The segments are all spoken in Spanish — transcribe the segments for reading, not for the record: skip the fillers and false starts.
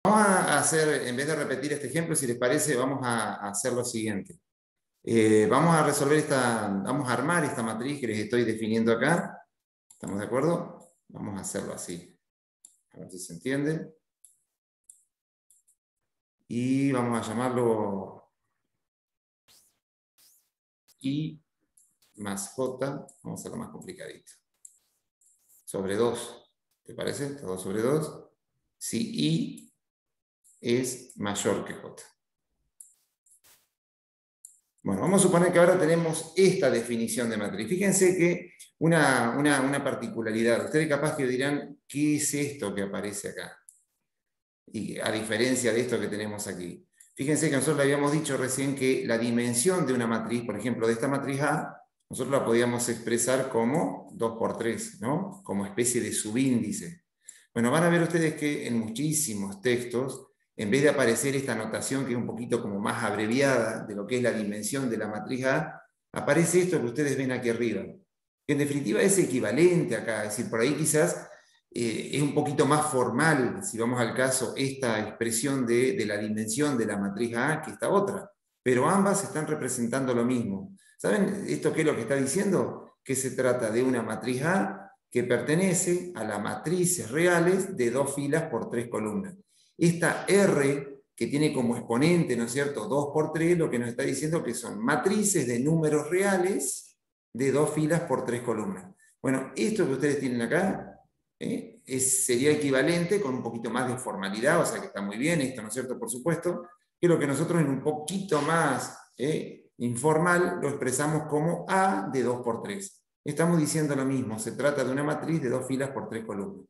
Vamos a hacer, en vez de repetir este ejemplo, si les parece, vamos a hacer lo siguiente. Vamos a resolver vamos a armar esta matriz que les estoy definiendo acá. ¿Estamos de acuerdo? Vamos a hacerlo así. A ver si se entiende. Y vamos a llamarlo I más J. Vamos a hacerlo más complicadito. Sobre 2. ¿Te parece? 2 sobre 2. Si I es mayor que J. Bueno, vamos a suponer que ahora tenemos esta definición de matriz. Fíjense que una particularidad. Ustedes capaz que dirán, ¿qué es esto que aparece acá? Y a diferencia de esto que tenemos aquí. Fíjense que nosotros le habíamos dicho recién que la dimensión de una matriz, por ejemplo, de esta matriz A, nosotros la podíamos expresar como 2 por 3, ¿no? Como especie de subíndice. Bueno, van a ver ustedes que en muchísimos textos, en vez de aparecer esta notación que es un poquito como más abreviada de lo que es la dimensión de la matriz A, aparece esto que ustedes ven aquí arriba. Que en definitiva es equivalente acá, es decir, por ahí quizás es un poquito más formal, si vamos al caso, esta expresión de la dimensión de la matriz A que esta otra, pero ambas están representando lo mismo. ¿Saben esto qué es lo que está diciendo? Que se trata de una matriz A que pertenece a las matrices reales de 2 filas por 3 columnas. Esta R, que tiene como exponente, ¿no es cierto?, 2 por 3, lo que nos está diciendo que son matrices de números reales de 2 filas por 3 columnas. Bueno, esto que ustedes tienen acá sería equivalente con un poquito más de formalidad, o sea que está muy bien esto, ¿no es cierto?, por supuesto, que lo que nosotros en un poquito más informal lo expresamos como A de 2 por 3. Estamos diciendo lo mismo, se trata de una matriz de 2 filas por 3 columnas.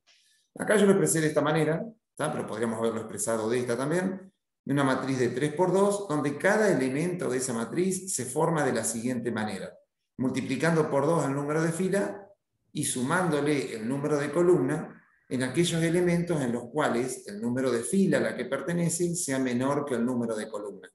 Acá yo lo expresé de esta manera, ¿tá? Pero podríamos haberlo expresado de esta también, de una matriz de 3 por 2, donde cada elemento de esa matriz se forma de la siguiente manera, multiplicando por 2 el número de fila y sumándole el número de columna en aquellos elementos en los cuales el número de fila a la que pertenece sea menor que el número de columna.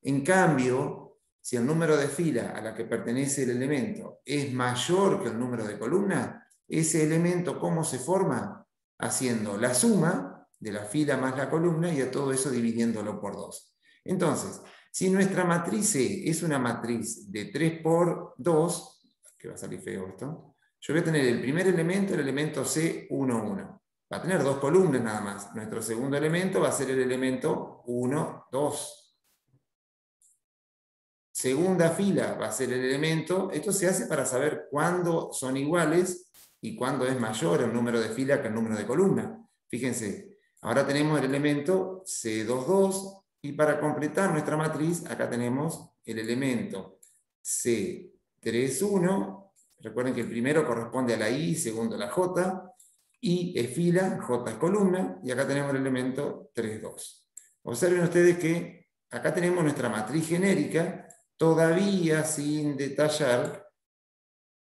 En cambio, si el número de fila a la que pertenece el elemento es mayor que el número de columna, ese elemento, ¿cómo se forma? Haciendo la suma de la fila más la columna y a todo eso dividiéndolo por 2. Entonces, si nuestra matriz C es una matriz de 3 por 2, que va a salir feo esto, yo voy a tener el primer elemento, el elemento C, 1, 1. Va a tener 2 columnas nada más. Nuestro segundo elemento va a ser el elemento 1, 2. Segunda fila va a ser el elemento, esto se hace para saber cuándo son iguales y cuándo es mayor el número de fila que el número de columna. Fíjense, ahora tenemos el elemento C22 y para completar nuestra matriz, acá tenemos el elemento C31. Recuerden que el primero corresponde a la I, segundo a la J, I es fila, J es columna, y acá tenemos el elemento 32. Observen ustedes que acá tenemos nuestra matriz genérica, todavía sin detallar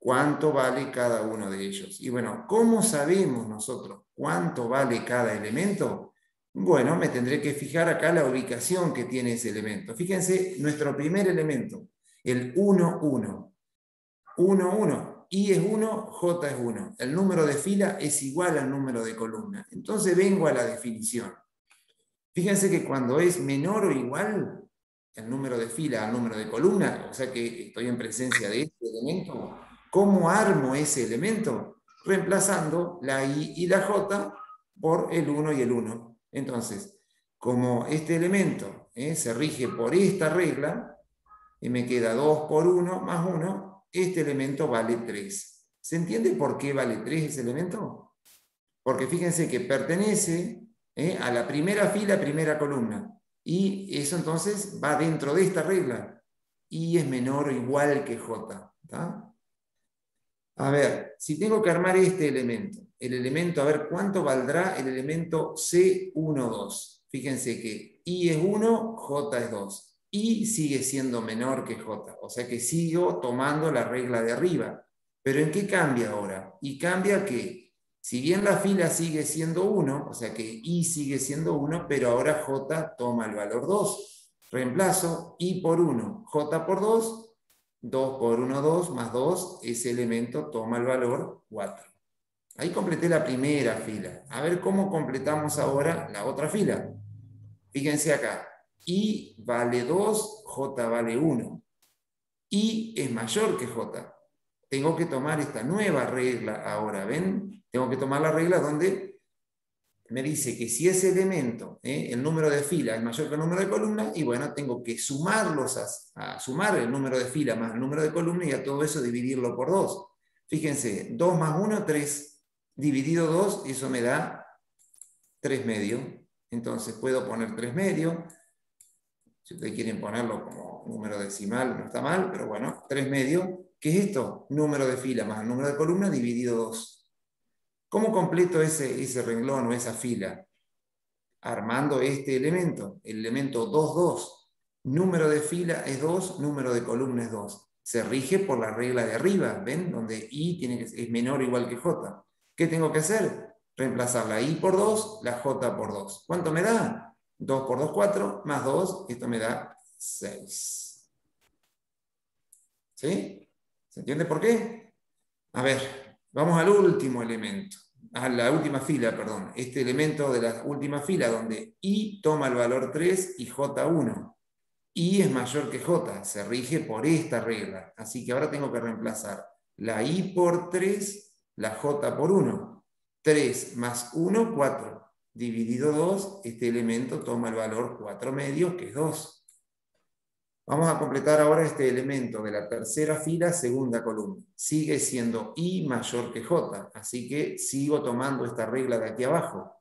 cuánto vale cada uno de ellos. Y bueno, ¿cómo sabemos nosotros cuánto vale cada elemento? Bueno, me tendré que fijar acá la ubicación que tiene ese elemento. Fíjense, nuestro primer elemento, el 1, 1. 1, 1. I es 1, J es 1. El número de fila es igual al número de columna. Entonces vengo a la definición. Fíjense que cuando es menor o igual el número de fila al número de columna, o sea que estoy en presencia de este elemento, ¿cómo armo ese elemento? Reemplazando la I y la J por el 1 y el 1. Entonces, como este elemento se rige por esta regla, y me queda 2 por 1 más 1, este elemento vale 3. ¿Se entiende por qué vale 3 ese elemento? Porque fíjense que pertenece a la primera fila, primera columna. Y eso entonces va dentro de esta regla. I es menor o igual que J. ¿Tá? A ver, si tengo que armar este elemento, el elemento, a ver, ¿cuánto valdrá el elemento C12? Fíjense que I es 1, J es 2. I sigue siendo menor que J, o sea que sigo tomando la regla de arriba. ¿Pero en qué cambia ahora? Y cambia que, si bien la fila sigue siendo 1, o sea que I sigue siendo 1, pero ahora J toma el valor 2. Reemplazo I por 1, J por 2, 2 por 1, 2, más 2, ese elemento toma el valor 4. Ahí completé la primera fila. A ver cómo completamos ahora la otra fila. Fíjense acá. I vale 2, J vale 1. I es mayor que J. Tengo que tomar esta nueva regla ahora, ¿ven? Tengo que tomar la regla donde me dice que si ese elemento, el número de fila es mayor que el número de columna, y bueno, tengo que sumarlos a sumar el número de fila más el número de columna y a todo eso dividirlo por 2. Fíjense, 2 más 1, 3. Dividido 2, eso me da 3 medios. Entonces puedo poner 3 medios. Si ustedes quieren ponerlo como número decimal, no está mal, pero bueno, 3 medios. ¿Qué es esto? Número de fila más el número de columna dividido 2. ¿Cómo completo ese renglón o esa fila? Armando este elemento, el elemento 2, 2. Número de fila es 2, número de columna es 2. Se rige por la regla de arriba, ¿ven? Donde I es menor o igual que J. ¿Qué tengo que hacer? Reemplazar la I por 2, la J por 2. ¿Cuánto me da? 2 por 2, 4, más 2, esto me da 6. ¿Sí? ¿Se entiende por qué? A ver, vamos al último elemento, a la última fila, perdón. Este elemento de la última fila donde I toma el valor 3 y J 1. I es mayor que J, se rige por esta regla. Así que ahora tengo que reemplazar la I por 3, la J por 1. 3 más 1, 4. Dividido 2, este elemento toma el valor 4 medios, que es 2. Vamos a completar ahora este elemento de la tercera fila, segunda columna. Sigue siendo I mayor que J, así que sigo tomando esta regla de aquí abajo.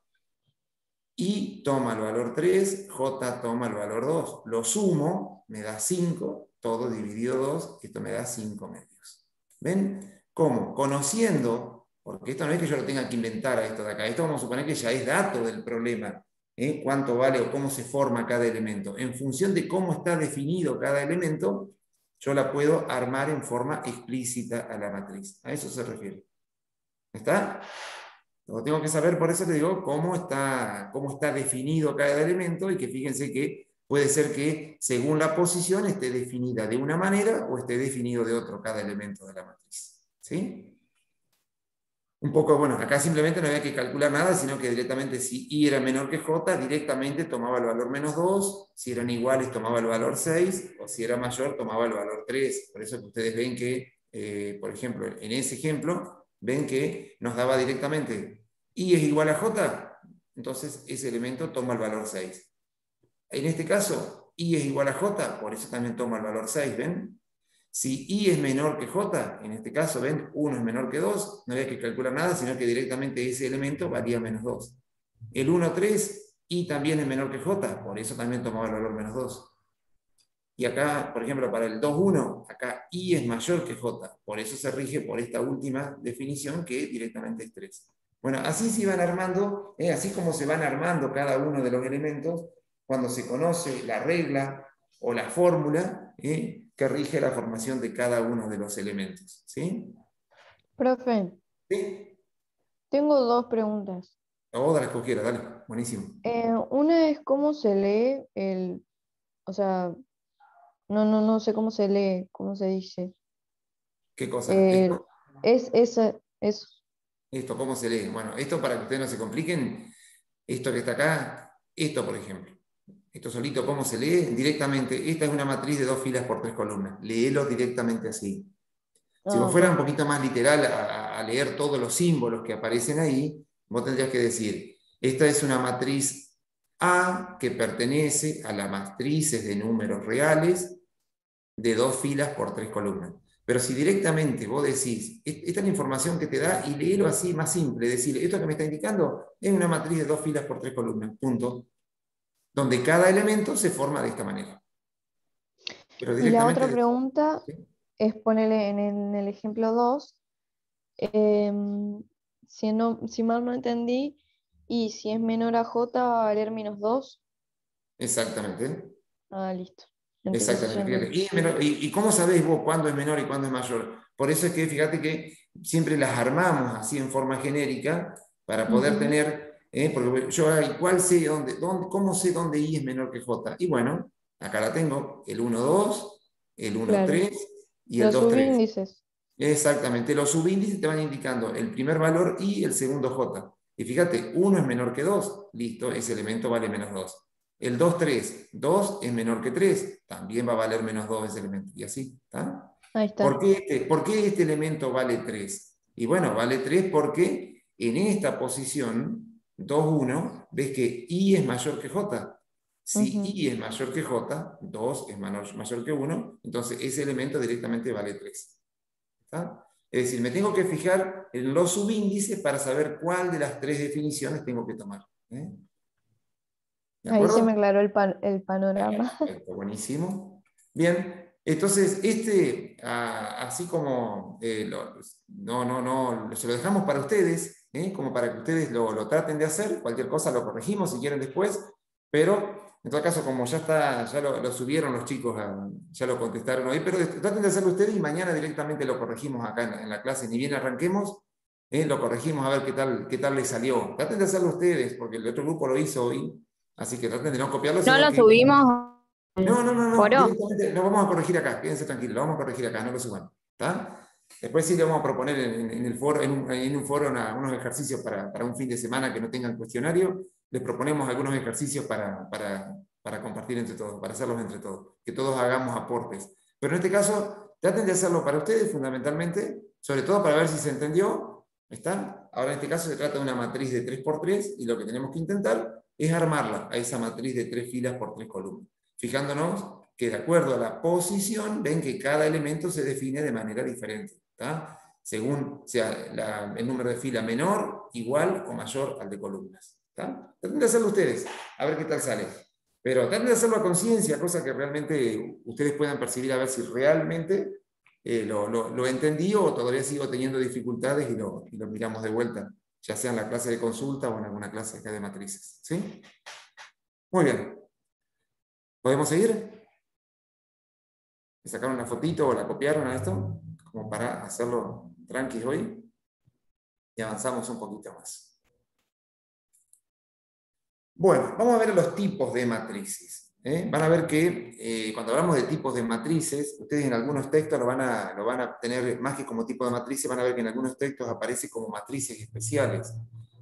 I toma el valor 3, J toma el valor 2. Lo sumo, me da 5, todo dividido 2, esto me da 5 medios. ¿Ven? ¿Cómo? Conociendo, porque esto no es que yo lo tenga que inventar a esto de acá, esto vamos a suponer que ya es dato del problema. Cuánto vale o cómo se forma cada elemento. En función de cómo está definido cada elemento, yo la puedo armar en forma explícita a la matriz. A eso se refiere. ¿Está? Lo tengo que saber, por eso te digo, cómo está definido cada elemento, y que fíjense que puede ser que según la posición esté definida de una manera o esté definido de otro cada elemento de la matriz. ¿Sí? Un poco, bueno, acá simplemente no había que calcular nada, sino que directamente si I era menor que J, directamente tomaba el valor menos 2, si eran iguales tomaba el valor 6, o si era mayor tomaba el valor 3. Por eso que ustedes ven que, por ejemplo, en ese ejemplo, ven que nos daba directamente I es igual a J, entonces ese elemento toma el valor 6. En este caso, I es igual a J, por eso también toma el valor 6, ¿ven? Si I es menor que J, en este caso, ven, 1 es menor que 2, no había que calcular nada, sino que directamente ese elemento valía menos 2. El 1, 3, I también es menor que J, por eso también tomaba el valor menos 2. Y acá, por ejemplo, para el 2, 1, acá I es mayor que J, por eso se rige por esta última definición que directamente es 3. Bueno, así se van armando, así como se van armando cada uno de los elementos, cuando se conoce la regla o la fórmula que rige la formación de cada uno de los elementos. ¿Sí? Profe, ¿Sí? tengo dos preguntas. O de las que quiera, dale, buenísimo. Una es cómo se lee o sea, no sé cómo se lee, cómo se dice. ¿Qué cosa? El- es Esto, ¿cómo se lee? Bueno, esto para que ustedes no se compliquen, esto que está acá, esto por ejemplo. Esto solito, ¿cómo se lee? Directamente, esta es una matriz de 2 filas por 3 columnas. Léelo directamente así. Si vos fueras un ok. poquito más literal a leer todos los símbolos que aparecen ahí, vos tendrías que decir, esta es una matriz A que pertenece a las matrices de números reales de 2 filas por 3 columnas. Pero si directamente vos decís, esta es la información que te da, y léelo así más simple, decir, esto que me está indicando es una matriz de 2 filas por 3 columnas, punto, donde cada elemento se forma de esta manera. Pero Y la otra directamente... pregunta ¿sí? es ponerle en el ejemplo 2, si mal no entendí, y si es menor a J va a valer menos 2. Exactamente. Ah, listo. Entonces ya Exactamente, fíjate. entendí. ¿Y cómo sabéis vos cuándo es menor y cuándo es mayor? Por eso es que fíjate que siempre las armamos así en forma genérica para poder Ujú. tener, porque yo igual sé cómo sé dónde I es menor que J. Y bueno, acá la tengo, el 1, 2, el 1, Claro. 3 y el Los 2, 3. subíndices. Exactamente, los subíndices te van indicando el primer valor y el segundo J. Y fíjate, 1 es menor que 2, listo, ese elemento vale menos 2. El 2, 3, 2 es menor que 3, también va a valer menos 2 ese elemento, y así, ¿está? Ahí está. Por qué este elemento vale 3? Y bueno, vale 3 porque en esta posición, 2, 1, ves que I es mayor que J. Si Ujú. I es mayor que J, 2 es mayor que 1, entonces ese elemento directamente vale 3. ¿Está? Es decir, me tengo que fijar en los subíndices para saber cuál de las tres definiciones tengo que tomar. ¿Eh? ¿De Ahí se me acuerdo? aclaró el panorama. Perfecto, buenísimo. Bien, entonces, así como se lo dejamos para ustedes, como para que ustedes lo traten de hacer, cualquier cosa lo corregimos si quieren después, pero en todo caso, como ya está, ya lo subieron los chicos, ya lo contestaron hoy, pero traten de hacerlo ustedes y mañana directamente lo corregimos acá en la clase, ni bien arranquemos, lo corregimos a ver qué tal les salió. Traten de hacerlo ustedes, porque el otro grupo lo hizo hoy, así que traten de no copiarlo, No sino lo que subimos al no, foro. directamente lo vamos a corregir acá, quédense tranquilos, lo vamos a corregir acá, no lo suban. ¿Está? Después sí le vamos a proponer en el foro, en un foro unos ejercicios para un fin de semana que no tengan cuestionario, les proponemos algunos ejercicios para compartir entre todos, para hacerlos entre todos, que todos hagamos aportes. Pero en este caso, traten de hacerlo para ustedes fundamentalmente, sobre todo para ver si se entendió. ¿Está? Ahora en este caso se trata de una matriz de 3x3 y lo que tenemos que intentar es armarla a esa matriz de 3 filas por 3 columnas. Fijándonos que de acuerdo a la posición, ven que cada elemento se define de manera diferente, ¿tá? Según sea el número de fila menor, igual o mayor al de columnas. ¿Tá? Traten de hacerlo ustedes, a ver qué tal sale. Pero traten de hacerlo a conciencia, cosa que realmente ustedes puedan percibir a ver si realmente lo entendí o todavía sigo teniendo dificultades y lo miramos de vuelta, ya sea en la clase de consulta o en alguna clase acá de matrices. ¿Sí? Muy bien. ¿Podemos seguir? ¿Le sacaron una fotito o la copiaron a esto? Como para hacerlo tranqui hoy. Y avanzamos un poquito más. Bueno, vamos a ver los tipos de matrices. Van a ver que cuando hablamos de tipos de matrices, ustedes en algunos textos lo van a tener más que como tipo de matrices, van a ver que en algunos textos aparece como matrices especiales.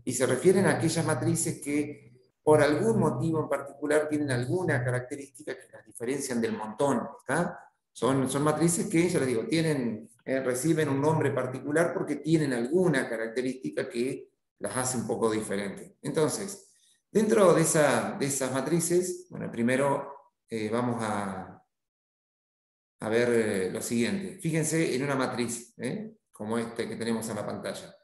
Y se refieren a aquellas matrices que por algún motivo en particular tienen alguna característica que las diferencian del montón. ¿Está? Son matrices que, ya les digo, reciben un nombre particular porque tienen alguna característica que las hace un poco diferentes. Entonces, dentro de esas matrices, bueno, primero vamos a ver lo siguiente. Fíjense en una matriz, como esta que tenemos en la pantalla,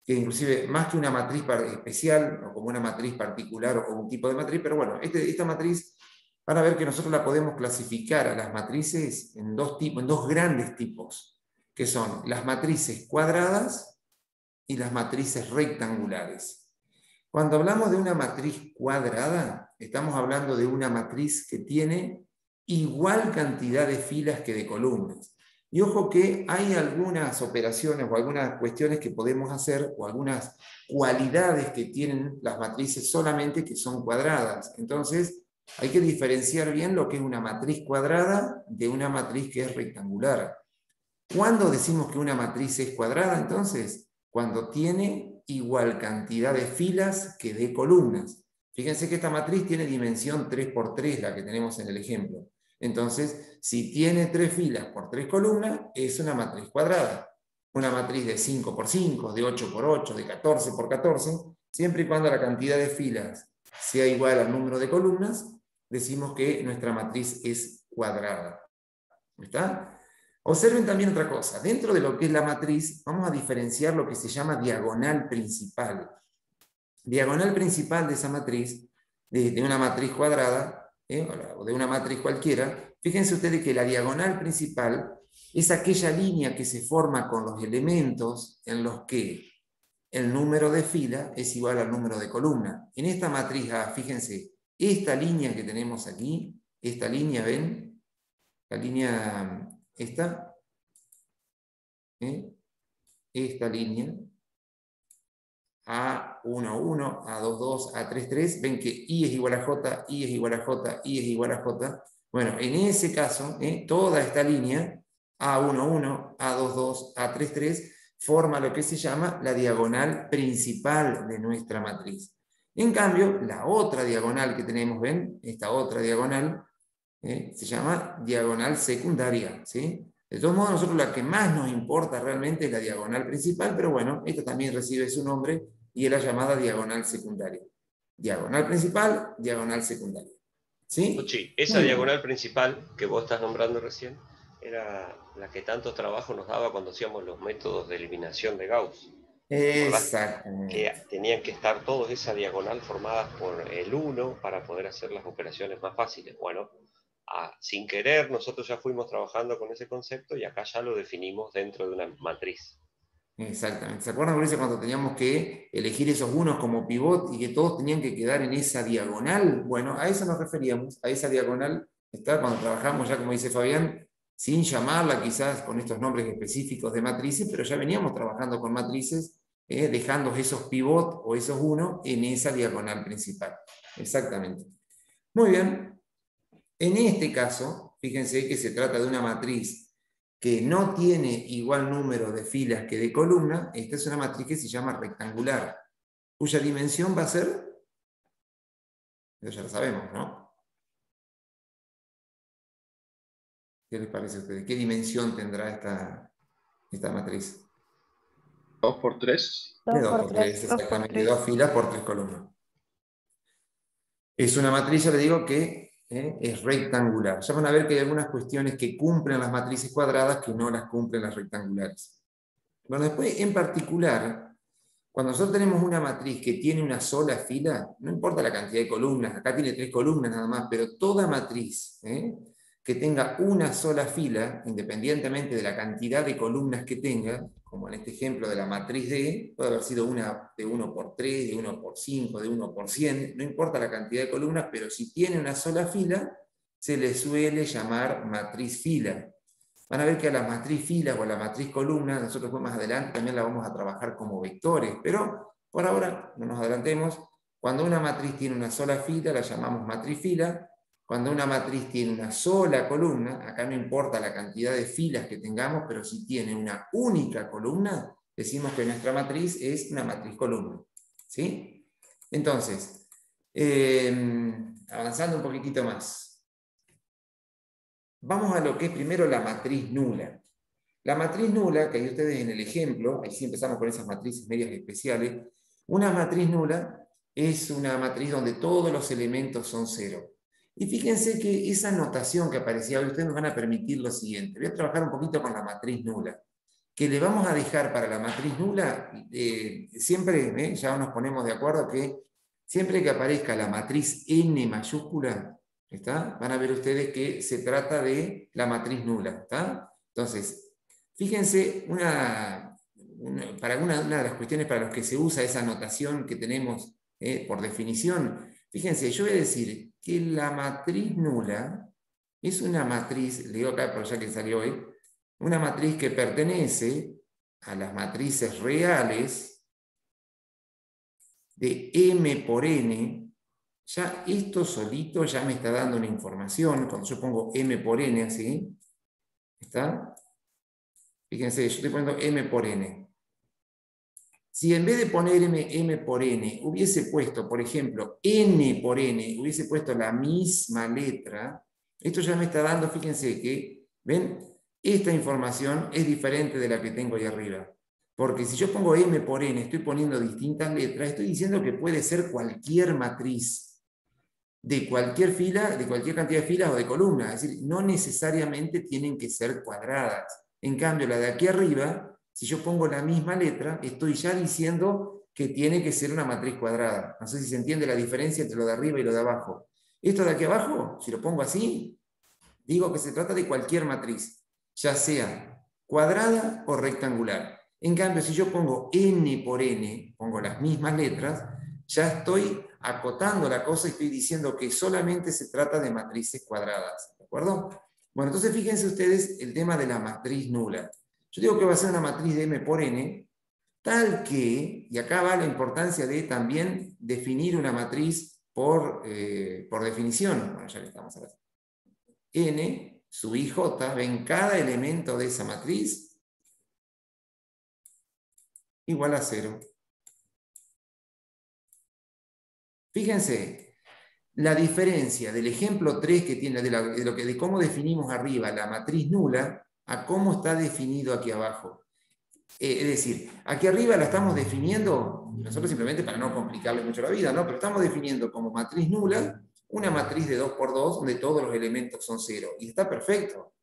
que inclusive más que una matriz especial o como una matriz particular o un tipo de matriz, pero bueno, esta matriz van a ver que nosotros la podemos clasificar a las matrices en dos grandes tipos, que son las matrices cuadradas y las matrices rectangulares. Cuando hablamos de una matriz cuadrada, estamos hablando de una matriz que tiene igual cantidad de filas que de columnas. Y ojo que hay algunas operaciones o algunas cuestiones que podemos hacer o algunas cualidades que tienen las matrices solamente que son cuadradas. Entonces, hay que diferenciar bien lo que es una matriz cuadrada de una matriz que es rectangular. ¿Cuándo decimos que una matriz es cuadrada entonces? Cuando tiene igual cantidad de filas que de columnas. Fíjense que esta matriz tiene dimensión 3x3, la que tenemos en el ejemplo. Entonces, si tiene 3 filas por 3 columnas, es una matriz cuadrada. Una matriz de 5x5, de 8x8, de 14x14, siempre y cuando la cantidad de filas sea igual al número de columnas, decimos que nuestra matriz es cuadrada. ¿Está? Observen también otra cosa. Dentro de lo que es la matriz, vamos a diferenciar lo que se llama diagonal principal. Diagonal principal de esa matriz, de una matriz cuadrada, o de una matriz cualquiera, fíjense ustedes que la diagonal principal es aquella línea que se forma con los elementos en los que el número de fila es igual al número de columna. En esta matriz A, fíjense, esta línea que tenemos aquí, esta línea, ¿ven? La línea esta línea, A11, A22, A33, ven que I es igual a J, I es igual a J, I es igual a J. Bueno, en ese caso, toda esta línea A11, A22, A33, forma lo que se llama la diagonal principal de nuestra matriz. En cambio, la otra diagonal que tenemos, ¿ven? Esta otra diagonal, se llama diagonal secundaria, ¿sí? De todos modos, a nosotros la que más nos importa realmente es la diagonal principal, pero bueno, esta también recibe su nombre y es la llamada diagonal secundaria. Diagonal principal, diagonal secundaria. ¿Sí? Ochi, esa Muy bien. diagonal principal que vos estás nombrando recién era la que tanto trabajo nos daba cuando hacíamos los métodos de eliminación de Gauss. ¿Te acordás? Que Exactamente. tenían que estar todos esa diagonal formadas por el 1 para poder hacer las operaciones más fáciles. Bueno, sin querer nosotros ya fuimos trabajando con ese concepto y acá ya lo definimos dentro de una matriz. Exactamente. ¿Se acuerdan, Mauricio, cuando teníamos que elegir esos unos como pivot y que todos tenían que quedar en esa diagonal? Bueno, a eso nos referíamos, a esa diagonal, está cuando trabajamos ya, como dice Fabián, sin llamarla quizás con estos nombres específicos de matrices, pero ya veníamos trabajando con matrices, dejando esos pivot o esos unos en esa diagonal principal. Exactamente. Muy bien. En este caso, fíjense que se trata de una matriz que no tiene igual número de filas que de columnas. Esta es una matriz que se llama rectangular, cuya dimensión va a ser, eso ya lo sabemos, ¿no? ¿Qué les parece a ustedes? ¿Qué dimensión tendrá esta matriz? 2 por 3. De 2 2 por por 3, 3. 2 por exactamente, 2 3. filas por 3 columnas. Es una matriz, ya le digo, que es rectangular. Ya van a ver que hay algunas cuestiones que cumplen las matrices cuadradas que no las cumplen las rectangulares. Bueno, después, en particular, cuando nosotros tenemos una matriz que tiene una sola fila, no importa la cantidad de columnas, acá tiene 3 columnas nada más, pero toda matriz que tenga una sola fila, independientemente de la cantidad de columnas que tenga, como en este ejemplo de la matriz D, puede haber sido una de 1 por 3, de 1 por 5, de 1 por 100, no importa la cantidad de columnas, pero si tiene una sola fila, se le suele llamar matriz fila. Van a ver que a la matriz filas o a la matriz columna, nosotros más adelante también la vamos a trabajar como vectores, pero por ahora no nos adelantemos. Cuando una matriz tiene una sola fila, la llamamos matriz fila. Cuando una matriz tiene una sola columna, acá no importa la cantidad de filas que tengamos, pero si tiene una única columna, decimos que nuestra matriz es una matriz columna. ¿Sí? Entonces, avanzando un poquitito más. Vamos a lo que es primero la matriz nula. La matriz nula, que ahí ustedes en el ejemplo, ahí sí empezamos con esas matrices medias especiales, una matriz nula es una matriz donde todos los elementos son cero. Y fíjense que esa notación que aparecía hoy, ustedes nos van a permitir lo siguiente. Voy a trabajar un poquito con la matriz nula. Que le vamos a dejar para la matriz nula, siempre ya nos ponemos de acuerdo que siempre que aparezca la matriz n mayúscula, ¿está? Van a ver ustedes que se trata de la matriz nula. ¿Está? Entonces, fíjense, una de las cuestiones para las que se usa esa notación que tenemos por definición, fíjense, yo voy a decir que la matriz nula es una matriz, le digo acá, pero ya que salió hoy, una matriz que pertenece a las matrices reales de m por n. Ya esto solito ya me está dando una información. Cuando yo pongo m por n así, ¿está? Fíjense, yo estoy poniendo m por n. Si en vez de poner m por n hubiese puesto, por ejemplo, n por n, hubiese puesto la misma letra, esto ya me está dando, fíjense que, ¿ven? Esta información es diferente de la que tengo ahí arriba. Porque si yo pongo m por n, estoy poniendo distintas letras, estoy diciendo que puede ser cualquier matriz de cualquier fila, de cualquier cantidad de filas o de columnas. Es decir, no necesariamente tienen que ser cuadradas. En cambio, la de aquí arriba, si yo pongo la misma letra, estoy ya diciendo que tiene que ser una matriz cuadrada. No sé si se entiende la diferencia entre lo de arriba y lo de abajo. Esto de aquí abajo, si lo pongo así, digo que se trata de cualquier matriz, ya sea cuadrada o rectangular. En cambio, si yo pongo n por n, pongo las mismas letras, ya estoy acotando la cosa y estoy diciendo que solamente se trata de matrices cuadradas. ¿De acuerdo? Bueno, entonces fíjense ustedes el tema de la matriz nula. Yo digo que va a ser una matriz de m por n, tal que, y acá va la importancia de también definir una matriz por definición. Bueno, ya que estamos hablando. N su IJ, ven cada elemento de esa matriz igual a 0. Fíjense, la diferencia del ejemplo 3 que tiene, de cómo definimos arriba la matriz nula, a cómo está definido aquí abajo. Es decir, aquí arriba la estamos definiendo, nosotros simplemente para no complicarle mucho la vida, ¿no? Pero estamos definiendo como matriz nula una matriz de 2 por 2 donde todos los elementos son 0. Y está perfecto.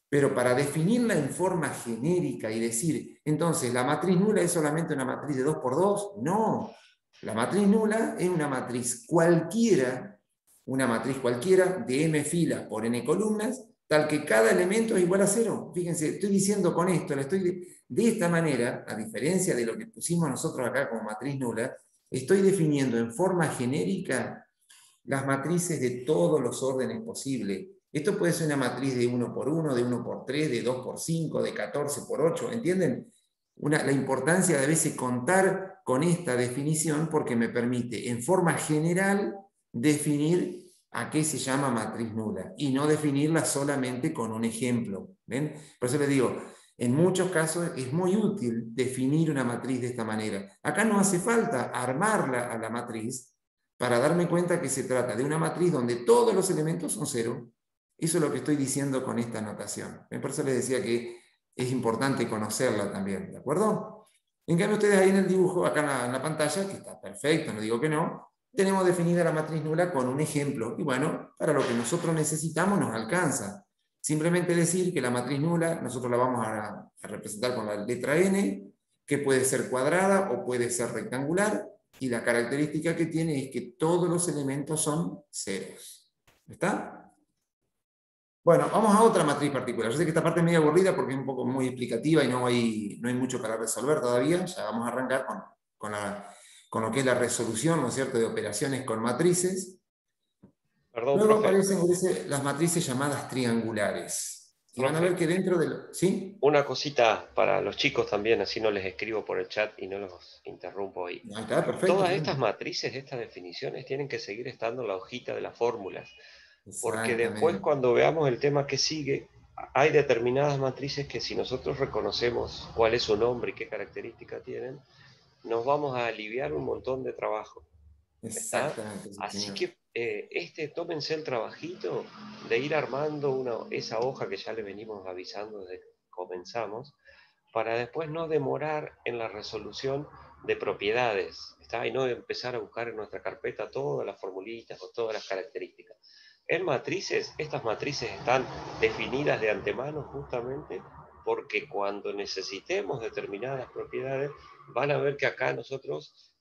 Pero para definirla en forma genérica y decir, entonces, ¿la matriz nula es solamente una matriz de 2 por 2? No. La matriz nula es una matriz cualquiera de m filas por n columnas, tal que cada elemento es igual a 0. Fíjense, estoy diciendo con esto, de esta manera, a diferencia de lo que pusimos nosotros acá como matriz nula, estoy definiendo en forma genérica las matrices de todos los órdenes posibles. Esto puede ser una matriz de 1 por 1, de 1 por 3, de 2 por 5, de 14 por 8, ¿entienden? La importancia de a veces contar con esta definición porque me permite en forma general definir a qué se llama matriz nula y no definirla solamente con un ejemplo. ¿Ven? Por eso les digo, en muchos casos es muy útil definir una matriz de esta manera. Acá no hace falta armarla a la matriz para darme cuenta que se trata de una matriz donde todos los elementos son 0. Eso es lo que estoy diciendo con esta notación. Por eso les decía que es importante conocerla también, ¿de acuerdo? En cambio, ustedes ahí en el dibujo, acá en la pantalla, que está perfecto, no digo que no, tenemos definida la matriz nula con un ejemplo. Y bueno, para lo que nosotros necesitamos nos alcanza. Simplemente decir que la matriz nula nosotros la vamos a representar con la letra n, que puede ser cuadrada o puede ser rectangular, y la característica que tiene es que todos los elementos son ceros. ¿Está? Bueno, vamos a otra matriz particular. Yo sé que esta parte es medio aburrida porque es un poco muy explicativa y no hay mucho para resolver todavía. Ya vamos a arrancar con lo que es la resolución, ¿no es cierto?, de operaciones con matrices. Perdón, Luego profe. aparecen las matrices llamadas triangulares. Y van a ver que dentro de ¿sí? Una cosita para los chicos también, así no les escribo por el chat y no los interrumpo ahí. Ahí está, perfecto. Todas estas matrices, estas definiciones, tienen que seguir estando en la hojita de las fórmulas. Porque después, cuando veamos el tema que sigue, hay determinadas matrices que si nosotros reconocemos cuál es su nombre y qué características tienen, nos vamos a aliviar un montón de trabajo. Exactamente. Así que tómense el trabajito de ir armando esa hoja que ya le venimos avisando desde que comenzamos, para después no demorar en la resolución de propiedades, y no empezar a buscar en nuestra carpeta todas las formulitas o todas las características. En matrices, estas matrices están definidas de antemano justamente porque cuando necesitemos determinadas propiedades, van a ver que acá nosotros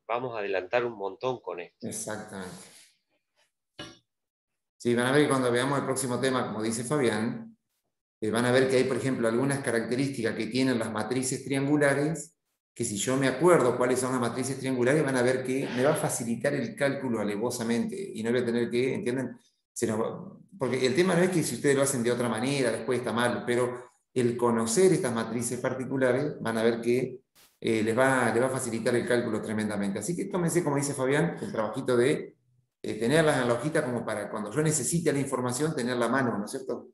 vamos a adelantar un montón con esto. Exactamente. Sí, van a ver que cuando veamos el próximo tema, como dice Fabián, van a ver que hay, por ejemplo, algunas características que tienen las matrices triangulares, que si yo me acuerdo cuáles son las matrices triangulares, van a ver que me va a facilitar el cálculo alevosamente y no voy a tener que, ¿entienden? Porque el tema no es que si ustedes lo hacen de otra manera, después está mal, pero el conocer estas matrices particulares, van a ver que les va a facilitar el cálculo tremendamente. Así que tómense, como dice Fabián, el trabajito de tenerlas en la hojita como para cuando yo necesite la información, tenerla a mano, ¿no es cierto?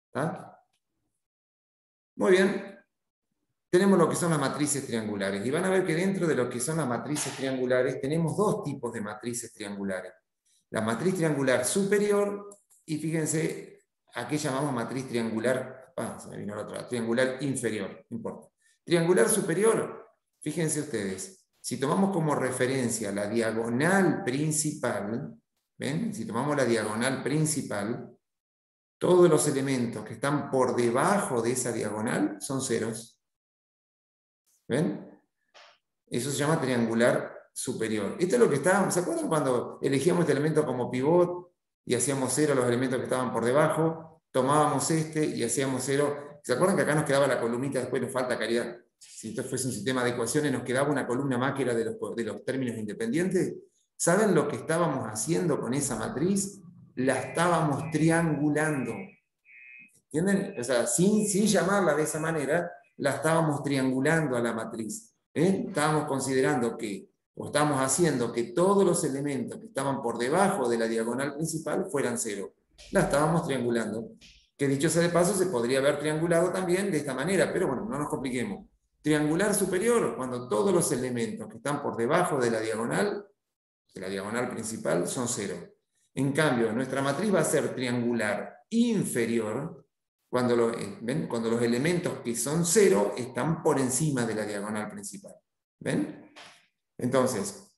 ¿Está? Muy bien. Tenemos lo que son las matrices triangulares. Y van a ver que dentro de lo que son las matrices triangulares tenemos dos tipos de matrices triangulares. La matriz triangular superior, y fíjense, ¿a qué llamamos matriz triangular? Se me vino la otra. Triangular inferior, no importa. Triangular superior, fíjense ustedes, si tomamos como referencia la diagonal principal, ¿ven? Si tomamos la diagonal principal, todos los elementos que están por debajo de esa diagonal son ceros. ¿Ven? Eso se llama triangular superior. Esto es lo que estábamos, ¿se acuerdan cuando elegíamos este elemento como pivot y hacíamos 0 los elementos que estaban por debajo? Tomábamos este y hacíamos 0. ¿Se acuerdan que acá nos quedaba la columnita, después nos falta calidad? Si esto fuese un sistema de ecuaciones, nos quedaba una columna más que era de los términos independientes. ¿Saben lo que estábamos haciendo con esa matriz? La estábamos triangulando. ¿Entienden? O sea, sin llamarla de esa manera, la estábamos triangulando a la matriz. Estábamos considerando que O estamos haciendo que todos los elementos que estaban por debajo de la diagonal principal fueran 0. La estábamos triangulando. Que dicho sea de paso, se podría haber triangulado también de esta manera, pero bueno, no nos compliquemos. Triangular superior, cuando todos los elementos que están por debajo de la diagonal principal, son 0. En cambio, nuestra matriz va a ser triangular inferior cuando los elementos que son 0 están por encima de la diagonal principal. ¿Ven? Entonces,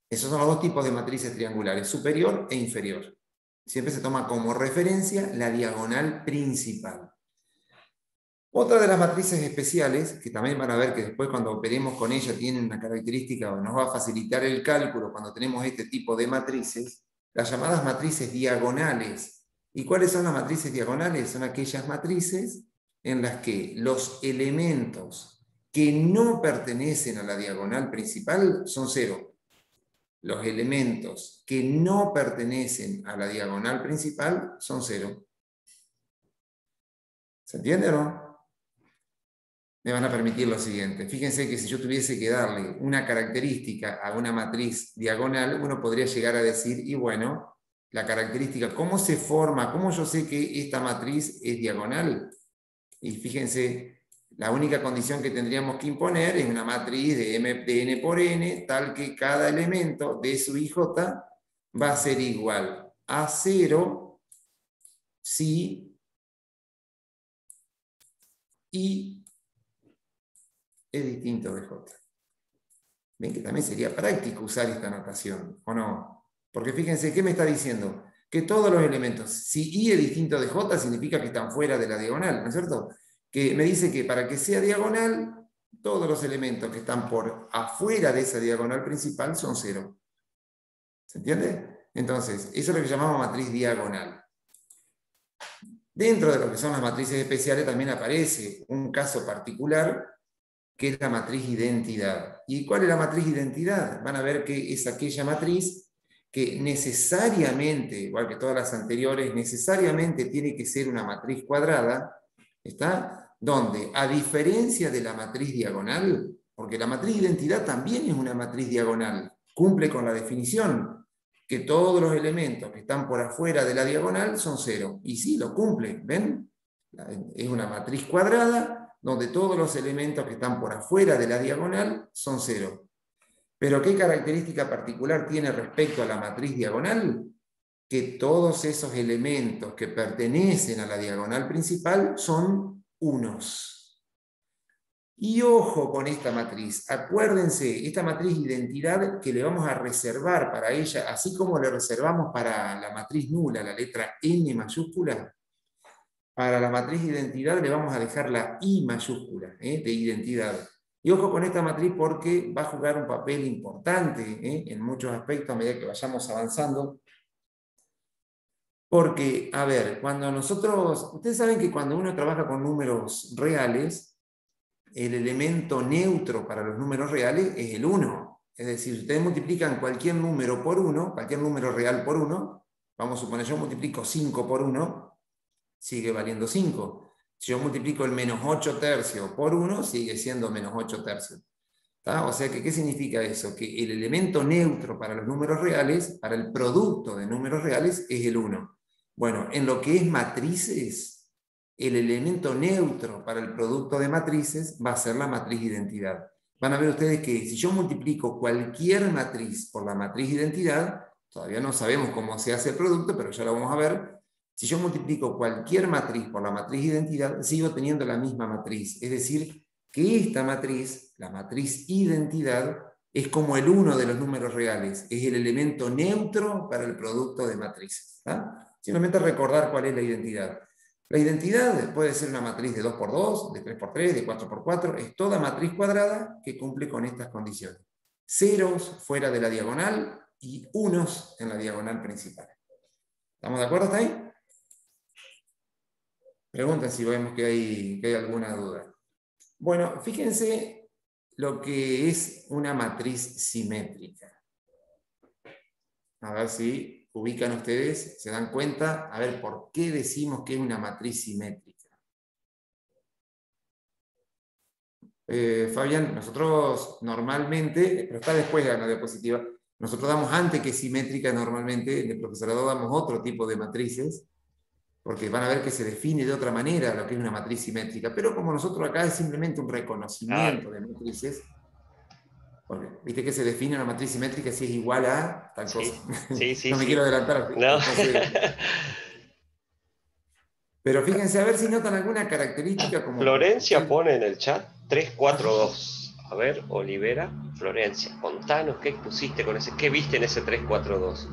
esos son los dos tipos de matrices triangulares, superior e inferior. Siempre se toma como referencia la diagonal principal. Otra de las matrices especiales, que también van a ver que después cuando operemos con ella tienen una característica o nos va a facilitar el cálculo cuando tenemos este tipo de matrices, las llamadas matrices diagonales. ¿Y cuáles son las matrices diagonales? Son aquellas matrices en las que los elementos que no pertenecen a la diagonal principal son 0. Los elementos que no pertenecen a la diagonal principal son 0. ¿Se entiende o no? Me van a permitir lo siguiente. Fíjense que si yo tuviese que darle una característica a una matriz diagonal, uno podría llegar a decir, y bueno, la característica, ¿cómo se forma? ¿Cómo yo sé que esta matriz es diagonal? Y fíjense, la única condición que tendríamos que imponer es una matriz de n por n, tal que cada elemento de su IJ va a ser igual a 0 si I es distinto de J. Ven que también sería práctico usar esta notación, ¿o no? Porque fíjense, ¿qué me está diciendo? Que todos los elementos, si I es distinto de J, significa que están fuera de la diagonal, ¿no es cierto? Que me dice que para que sea diagonal, todos los elementos que están por afuera de esa diagonal principal son 0. ¿Se entiende? Entonces, eso es lo que llamamos matriz diagonal. Dentro de lo que son las matrices especiales también aparece un caso particular, que es la matriz identidad. ¿Y cuál es la matriz identidad? Van a ver que es aquella matriz que necesariamente, igual que todas las anteriores, necesariamente tiene que ser una matriz cuadrada, ¿está? Donde, a diferencia de la matriz diagonal, porque la matriz identidad también es una matriz diagonal, cumple con la definición, que todos los elementos que están por afuera de la diagonal son 0. Y sí, lo cumple, ¿ven? Es una matriz cuadrada donde todos los elementos que están por afuera de la diagonal son 0. Pero ¿qué característica particular tiene respecto a la matriz diagonal? Que todos esos elementos que pertenecen a la diagonal principal son unos. Y ojo con esta matriz, acuérdense, esta matriz identidad que le vamos a reservar para ella, así como le reservamos para la matriz nula, la letra N mayúscula, para la matriz identidad le vamos a dejar la I mayúscula, de identidad. Y ojo con esta matriz porque va a jugar un papel importante en muchos aspectos a medida que vayamos avanzando. Porque, a ver, cuando nosotros, ustedes saben que cuando uno trabaja con números reales, el elemento neutro para los números reales es el 1. Es decir, si ustedes multiplican cualquier número por 1, cualquier número real por 1, vamos a suponer, yo multiplico 5 por 1, sigue valiendo 5. Si yo multiplico el menos 8 tercios por 1, sigue siendo menos 8 tercios. ¿Tá? O sea que, ¿qué significa eso? Que el elemento neutro para los números reales, para el producto de números reales, es el 1. Bueno, en lo que es matrices, el elemento neutro para el producto de matrices va a ser la matriz identidad. Van a ver ustedes que si yo multiplico cualquier matriz por la matriz identidad, todavía no sabemos cómo se hace el producto, pero ya lo vamos a ver. Si yo multiplico cualquier matriz por la matriz identidad, sigo teniendo la misma matriz. Es decir, que esta matriz, la matriz identidad, es como el 1 de los números reales. Es el elemento neutro para el producto de matrices. ¿Tá? Simplemente recordar cuál es la identidad. La identidad puede ser una matriz de 2×2, de 3×3, de 4×4. Es toda matriz cuadrada que cumple con estas condiciones. Ceros fuera de la diagonal y unos en la diagonal principal. ¿Estamos de acuerdo hasta ahí? Pregunten si vemos que hay alguna duda. Bueno, fíjense lo que es una matriz simétrica. A ver si ubican ustedes, se dan cuenta, a ver por qué decimos que es una matriz simétrica. Fabián, nosotros normalmente, pero está después de la diapositiva, nosotros damos antes que simétrica normalmente, en el profesorado damos otro tipo de matrices, porque van a ver que se define de otra manera lo que es una matriz simétrica, pero como nosotros acá es simplemente un reconocimiento de matrices, porque viste que se define una matriz simétrica si es igual a tal cosa. Sí, sí, No me sí. quiero adelantar. No. Entonces, pero fíjense a ver si notan alguna característica como... Florencia pone en el chat 342. A ver, Olivera, Florencia, contanos qué pusiste con ese, qué viste en ese 342.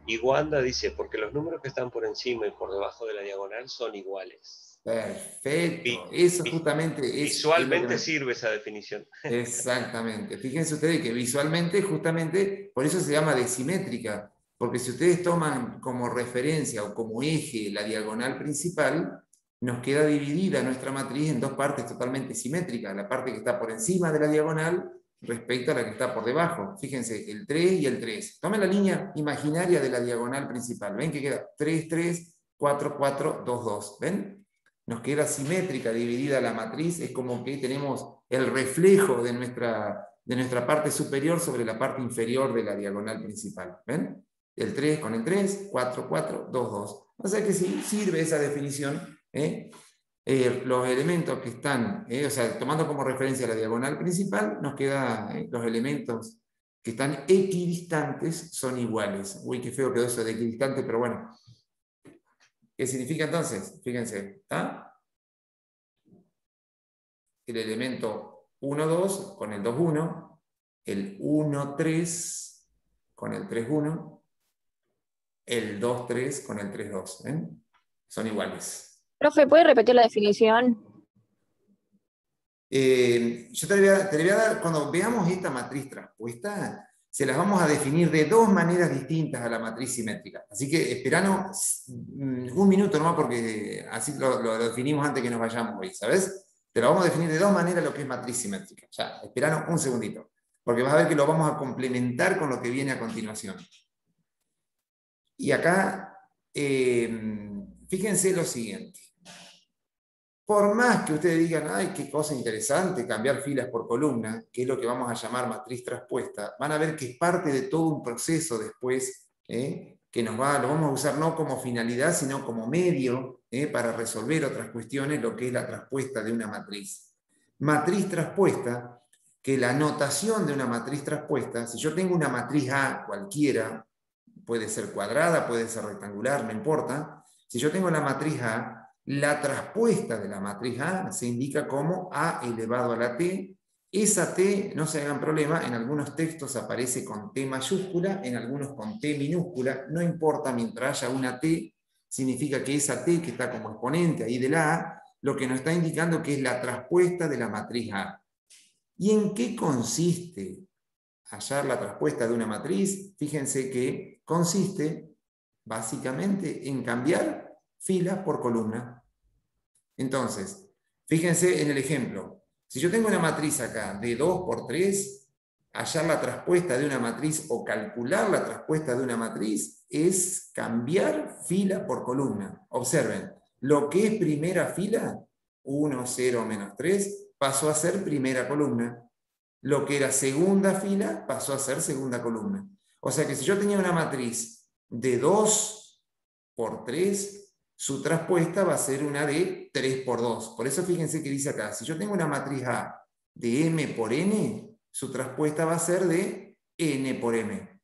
Y Wanda dice, porque los números que están por encima y por debajo de la diagonal son iguales. Perfecto, eso justamente es lo que visualmente sirve esa definición. Exactamente. Fíjense ustedes que visualmente, justamente, por eso se llama desimétrica, porque si ustedes toman como referencia o como eje la diagonal principal, nos queda dividida nuestra matriz en dos partes totalmente simétricas, la parte que está por encima de la diagonal respecto a la que está por debajo. Fíjense, el 3 y el 3. Tomen la línea imaginaria de la diagonal principal. ¿Ven que queda 3, 3, 4, 4, 2, 2? ¿Ven? Nos queda simétrica dividida la matriz, es como que tenemos el reflejo de nuestra parte superior sobre la parte inferior de la diagonal principal. ¿Ven? El 3 con el 3, 4, 4, 2, 2. O sea que sí, sirve esa definición. Los elementos que están, o sea, tomando como referencia la diagonal principal, nos quedan los elementos que están equidistantes son iguales. Uy, qué feo quedó eso de equidistante, pero bueno. ¿Qué significa entonces? Fíjense, ¿está? El elemento 1, 2 con el 2, 1, el 1, 3 con el 3, 1, el 2, 3 con el 3, 2. ¿Ven? Son iguales. Profe, ¿puede repetir la definición? Yo te la voy a dar, cuando veamos esta matriz transpuesta, se las vamos a definir de dos maneras distintas a la matriz simétrica. Así que esperanos un minuto nomás, porque así lo definimos antes que nos vayamos hoy, ¿sabes? Te lo vamos a definir de dos maneras lo que es matriz simétrica. Ya, esperanos un segundito, porque vas a ver que lo vamos a complementar con lo que viene a continuación. Y acá, fíjense lo siguiente. Por más que ustedes digan, ay, qué cosa interesante, cambiar filas por columna, que es lo que vamos a llamar matriz transpuesta, van a ver que es parte de todo un proceso después, que lo vamos a usar no como finalidad, sino como medio para resolver otras cuestiones, lo que es la transpuesta de una matriz. Matriz transpuesta, que la notación de una matriz transpuesta, si yo tengo una matriz A cualquiera, puede ser cuadrada, puede ser rectangular, no importa, si yo tengo la matriz A, la transpuesta de la matriz A se indica como A elevado a la T. Esa T, no se hagan problema, en algunos textos aparece con T mayúscula, en algunos con T minúscula, no importa, mientras haya una T, significa que esa T que está como exponente ahí de la A, lo que nos está indicando que es la transpuesta de la matriz A. ¿Y en qué consiste hallar la transpuesta de una matriz? Fíjense que consiste básicamente en cambiar fila por columna. Entonces, fíjense en el ejemplo. Si yo tengo una matriz acá de 2 por 3, hallar la transpuesta de una matriz o calcular la transpuesta de una matriz es cambiar fila por columna. Observen, lo que es primera fila, 1, 0, menos 3, pasó a ser primera columna. Lo que era segunda fila pasó a ser segunda columna. O sea que si yo tenía una matriz de 2 por 3, su transpuesta va a ser una de 3 por 2. Por eso fíjense que dice acá, si yo tengo una matriz A de M por N, su transpuesta va a ser de N por M.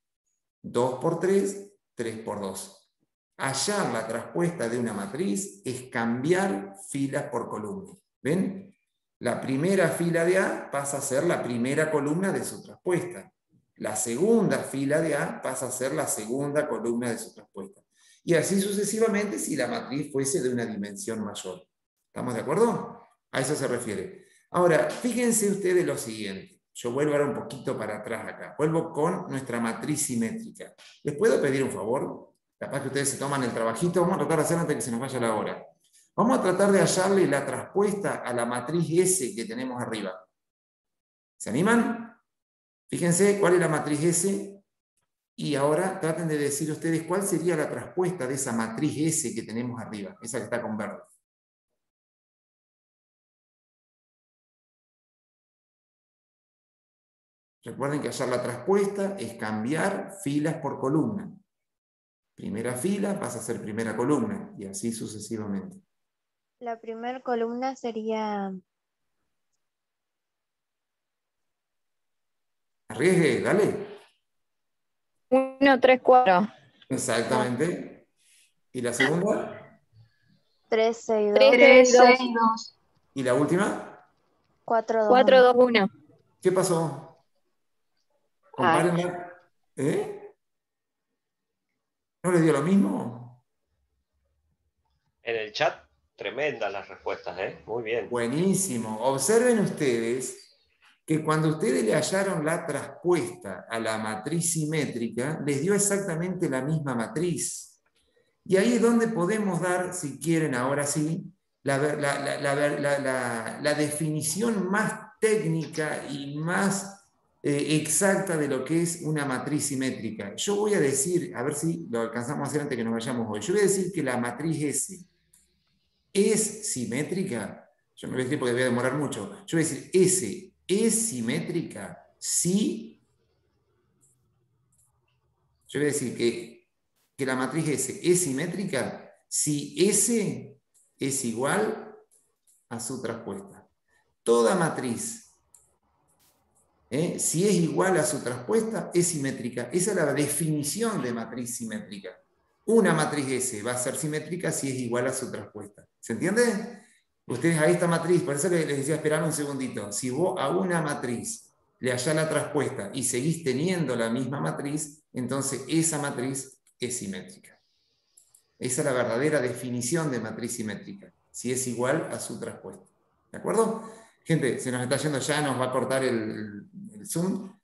2 por 3, 3 por 2. Hallar la transpuesta de una matriz es cambiar filas por columna. ¿Ven? La primera fila de A pasa a ser la primera columna de su transpuesta. La segunda fila de A pasa a ser la segunda columna de su transpuesta. Y así sucesivamente si la matriz fuese de una dimensión mayor. ¿Estamos de acuerdo? A eso se refiere. Ahora, fíjense ustedes lo siguiente. Yo vuelvo ahora un poquito para atrás acá. Vuelvo con nuestra matriz simétrica. ¿Les puedo pedir un favor? Capaz que ustedes se toman el trabajito. Vamos a tratar de hacer antes de que se nos vaya la hora. Vamos a tratar de hallarle la transpuesta a la matriz S que tenemos arriba. ¿Se animan? Fíjense cuál es la matriz S. Y ahora traten de decir ustedes cuál sería la transpuesta de esa matriz S que tenemos arriba, esa que está con verde. Recuerden que hallar la traspuesta es cambiar filas por columna. Primera fila pasa a ser primera columna, y así sucesivamente. La primera columna sería Arriesgue, dale. 1, 3, 4. Exactamente. ¿Y la segunda? 3, 6, 2, 3, 6, 2. 2. ¿Y la última? 4, 2, 4, 1. 2, 1. ¿Qué pasó? Compárenla. ¿Eh? ¿No les dio lo mismo? En el chat, tremendas las respuestas, ¿eh? Muy bien. Buenísimo. Observen ustedes que cuando ustedes le hallaron la traspuesta a la matriz simétrica, les dio exactamente la misma matriz. Y ahí es donde podemos dar, si quieren ahora sí, la definición más técnica y más exacta de lo que es una matriz simétrica. Yo voy a decir, a ver si lo alcanzamos a hacer antes que nos vayamos hoy, yo voy a decir que la matriz S es simétrica. Yo no voy a decir porque voy a demorar mucho. Yo voy a decir S es simétrica si... Yo voy a decir que la matriz S es simétrica si S es igual a su traspuesta. Toda matriz, si es igual a su traspuesta, es simétrica. Esa es la definición de matriz simétrica. Una matriz S va a ser simétrica si es igual a su traspuesta. ¿Se entiende? Ustedes a esta matriz, por eso les decía esperar un segundito. Si vos a una matriz le hallás la traspuesta y seguís teniendo la misma matriz, entonces esa matriz es simétrica. Esa es la verdadera definición de matriz simétrica, si es igual a su traspuesta. ¿De acuerdo? Gente, se nos está yendo ya, nos va a cortar el Zoom.